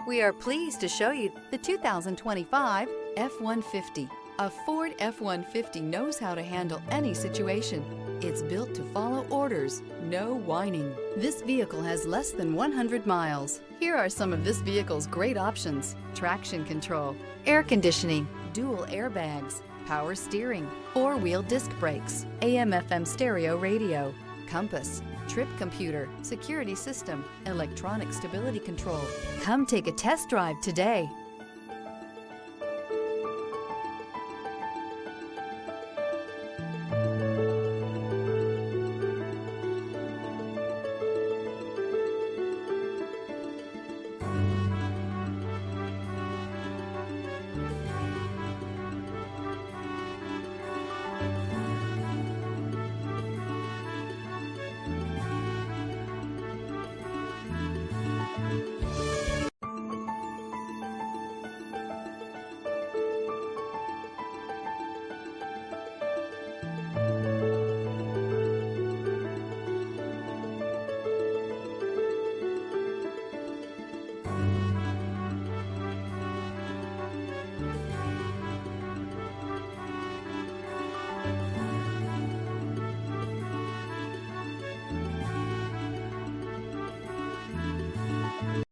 We are pleased to show you the 2025 F-150. A Ford F-150 knows how to handle any situation. It's built to follow orders, no whining. This vehicle has less than 100 miles. Here are some of this vehicle's great options: traction control, air conditioning, dual airbags, power steering, four-wheel disc brakes, AM/FM stereo radio, compass, trip computer, security system, electronic stability control. Come take a test drive today.